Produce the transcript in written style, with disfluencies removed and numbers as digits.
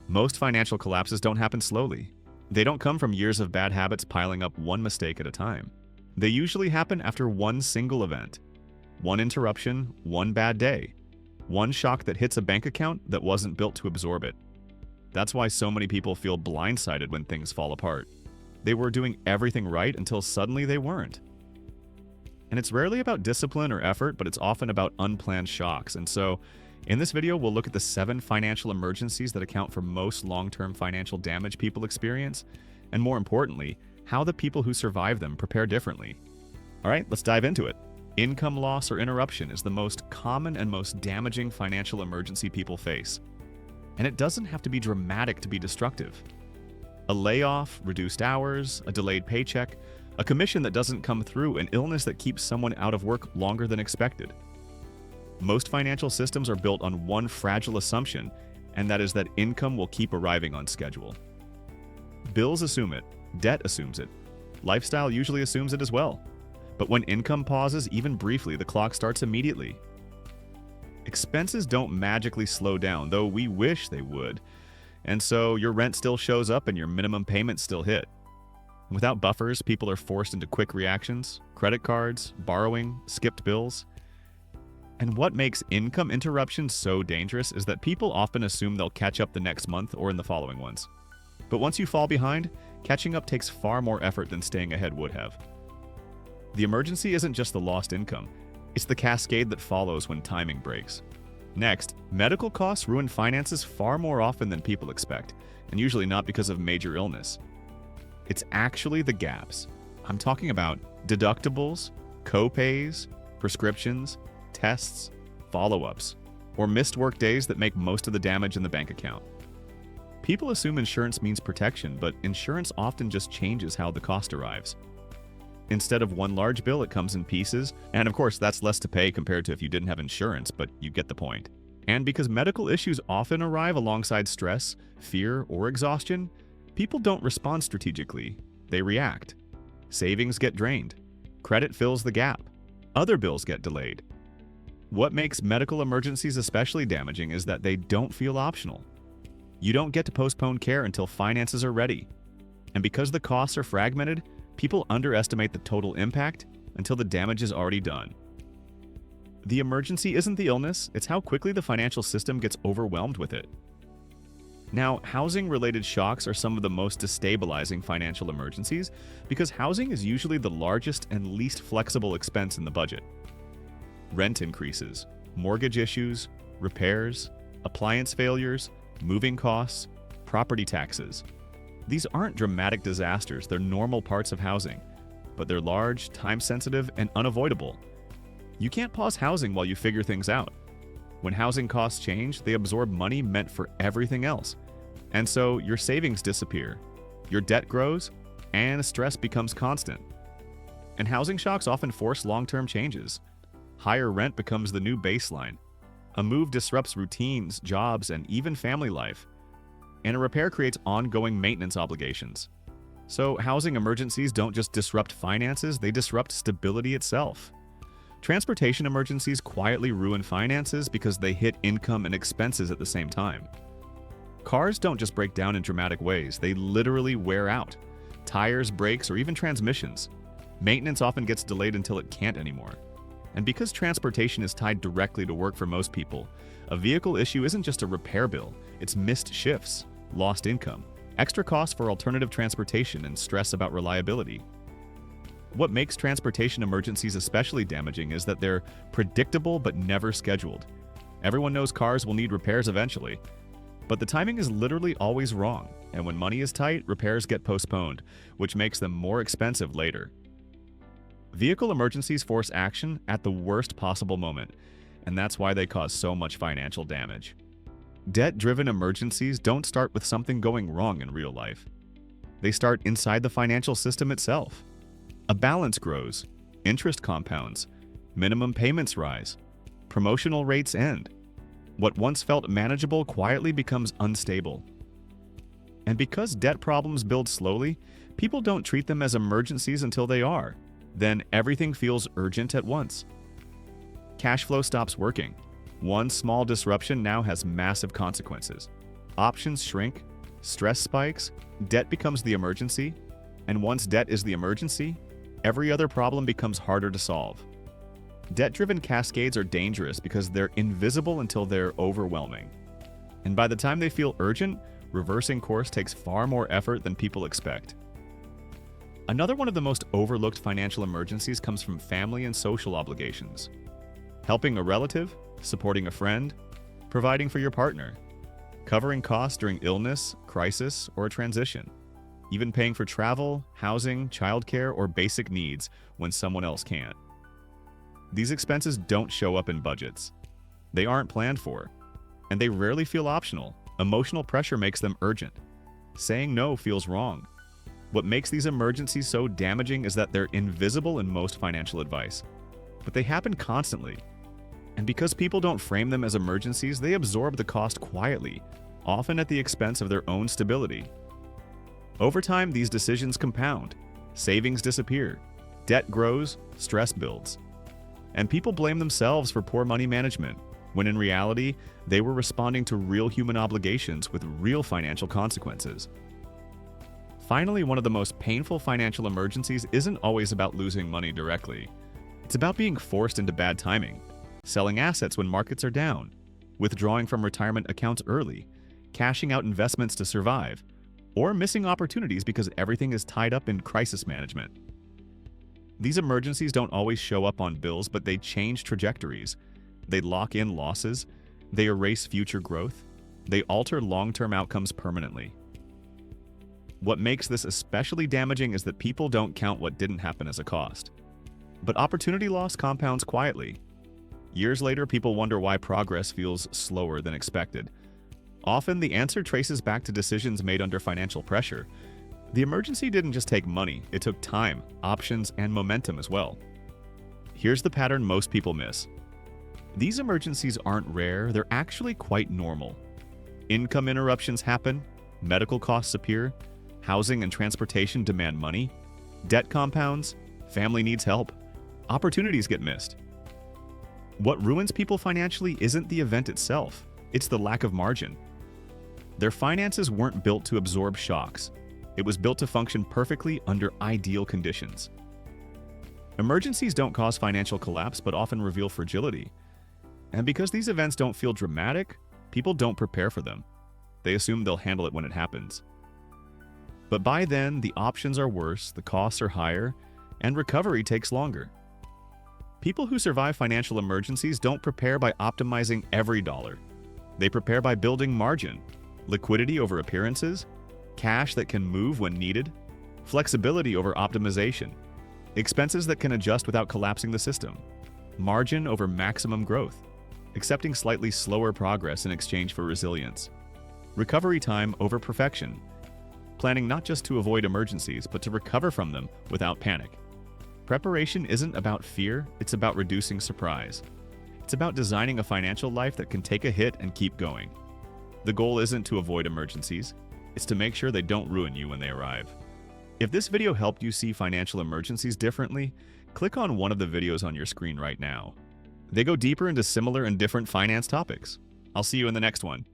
Most financial collapses don't happen slowly. They don't come from years of bad habits piling up one mistake at a time. They usually happen after one single event. One interruption, one bad day. One shock that hits a bank account that wasn't built to absorb it. That's why so many people feel blindsided when things fall apart. They were doing everything right until suddenly they weren't. And it's rarely about discipline or effort, but it's often about unplanned shocks. And so, in this video, we'll look at the 7 financial emergencies that account for most long-term financial damage people experience, and more importantly, how the people who survive them prepare differently. All right, let's dive into it. Income loss or interruption is the most common and most damaging financial emergency people face. And it doesn't have to be dramatic to be destructive. A layoff, reduced hours, a delayed paycheck, a commission that doesn't come through, an illness that keeps someone out of work longer than expected. Most financial systems are built on one fragile assumption, and that is that income will keep arriving on schedule. Bills assume it, debt assumes it, lifestyle usually assumes it as well. But when income pauses, even briefly, the clock starts immediately. Expenses don't magically slow down, though we wish they would. And so your rent still shows up and your minimum payments still hit. Without buffers, people are forced into quick reactions, credit cards, borrowing, skipped bills. And what makes income interruptions so dangerous is that people often assume they'll catch up the next month or in the following ones. But once you fall behind, catching up takes far more effort than staying ahead would have. The emergency isn't just the lost income, it's the cascade that follows when timing breaks. Next, medical costs ruin finances far more often than people expect, and usually not because of major illness. It's actually the gaps. I'm talking about deductibles, co-pays, prescriptions, tests, follow-ups, or missed work days that make most of the damage in the bank account. People assume insurance means protection, but insurance often just changes how the cost arrives. Instead of one large bill, it comes in pieces, and of course that's less to pay compared to if you didn't have insurance, but you get the point. And because medical issues often arrive alongside stress, fear, or exhaustion, people don't respond strategically, they react. Savings get drained. Credit fills the gap. Other bills get delayed. What makes medical emergencies especially damaging is that they don't feel optional. You don't get to postpone care until finances are ready. And because the costs are fragmented, people underestimate the total impact until the damage is already done. The emergency isn't the illness, it's how quickly the financial system gets overwhelmed with it. Now, housing-related shocks are some of the most destabilizing financial emergencies because housing is usually the largest and least flexible expense in the budget. Rent increases, mortgage issues, repairs, appliance failures, moving costs, property taxes. These aren't dramatic disasters, they're normal parts of housing, but they're large, time-sensitive, and unavoidable. You can't pause housing while you figure things out. When housing costs change, they absorb money meant for everything else. And so your savings disappear, your debt grows, and stress becomes constant. And housing shocks often force long-term changes. Higher rent becomes the new baseline. A move disrupts routines, jobs, and even family life. And a repair creates ongoing maintenance obligations. So housing emergencies don't just disrupt finances, they disrupt stability itself. Transportation emergencies quietly ruin finances because they hit income and expenses at the same time. Cars don't just break down in dramatic ways, they literally wear out. Tires, brakes, or even transmissions. Maintenance often gets delayed until it can't anymore. And because transportation is tied directly to work for most people, a vehicle issue isn't just a repair bill, it's missed shifts, lost income, extra costs for alternative transportation, and stress about reliability. What makes transportation emergencies especially damaging is that they're predictable but never scheduled. Everyone knows cars will need repairs eventually, but the timing is literally always wrong, and when money is tight, repairs get postponed, which makes them more expensive later. Vehicle emergencies force action at the worst possible moment, and that's why they cause so much financial damage. Debt-driven emergencies don't start with something going wrong in real life. They start inside the financial system itself. A balance grows, interest compounds, minimum payments rise, promotional rates end. What once felt manageable quietly becomes unstable. And because debt problems build slowly, people don't treat them as emergencies until they are. Then everything feels urgent at once. Cash flow stops working. One small disruption now has massive consequences. options shrink, stress spikes, debt becomes the emergency, and once debt is the emergency, every other problem becomes harder to solve. Debt-driven cascades are dangerous because they're invisible until they're overwhelming. And by the time they feel urgent, reversing course takes far more effort than people expect. Another one of the most overlooked financial emergencies comes from family and social obligations. Helping a relative, supporting a friend, providing for your partner, covering costs during illness, crisis, or a transition, even paying for travel, housing, childcare, or basic needs when someone else can't. These expenses don't show up in budgets. They aren't planned for, and they rarely feel optional. Emotional pressure makes them urgent. Saying no feels wrong. What makes these emergencies so damaging is that they're invisible in most financial advice, but they happen constantly. And because people don't frame them as emergencies, they absorb the cost quietly, often at the expense of their own stability. Over time, these decisions compound. Savings disappear, debt grows, stress builds. And people blame themselves for poor money management, when in reality, they were responding to real human obligations with real financial consequences. Finally, one of the most painful financial emergencies isn't always about losing money directly. It's about being forced into bad timing, selling assets when markets are down, withdrawing from retirement accounts early, cashing out investments to survive, or missing opportunities because everything is tied up in crisis management. These emergencies don't always show up on bills, but they change trajectories. They lock in losses, they erase future growth, they alter long-term outcomes permanently. What makes this especially damaging is that people don't count what didn't happen as a cost. But opportunity loss compounds quietly. Years later, people wonder why progress feels slower than expected. Often, the answer traces back to decisions made under financial pressure. The emergency didn't just take money, it took time, options, and momentum as well. Here's the pattern most people miss. These emergencies aren't rare, they're actually quite normal. Income interruptions happen, medical costs appear, housing and transportation demand money, debt compounds, family needs help, opportunities get missed. What ruins people financially isn't the event itself, it's the lack of margin. Their finances weren't built to absorb shocks. It was built to function perfectly under ideal conditions. Emergencies don't cause financial collapse, but often reveal fragility. And because these events don't feel dramatic, people don't prepare for them. They assume they'll handle it when it happens. But by then, the options are worse, the costs are higher, and recovery takes longer. People who survive financial emergencies don't prepare by optimizing every dollar. They prepare by building margin, liquidity over appearances, cash that can move when needed, flexibility over optimization, expenses that can adjust without collapsing the system, margin over maximum growth, accepting slightly slower progress in exchange for resilience, recovery time over perfection, planning not just to avoid emergencies, but to recover from them without panic. Preparation isn't about fear, it's about reducing surprise. It's about designing a financial life that can take a hit and keep going. The goal isn't to avoid emergencies, it's to make sure they don't ruin you when they arrive. If this video helped you see financial emergencies differently, click on one of the videos on your screen right now. They go deeper into similar and different finance topics. I'll see you in the next one.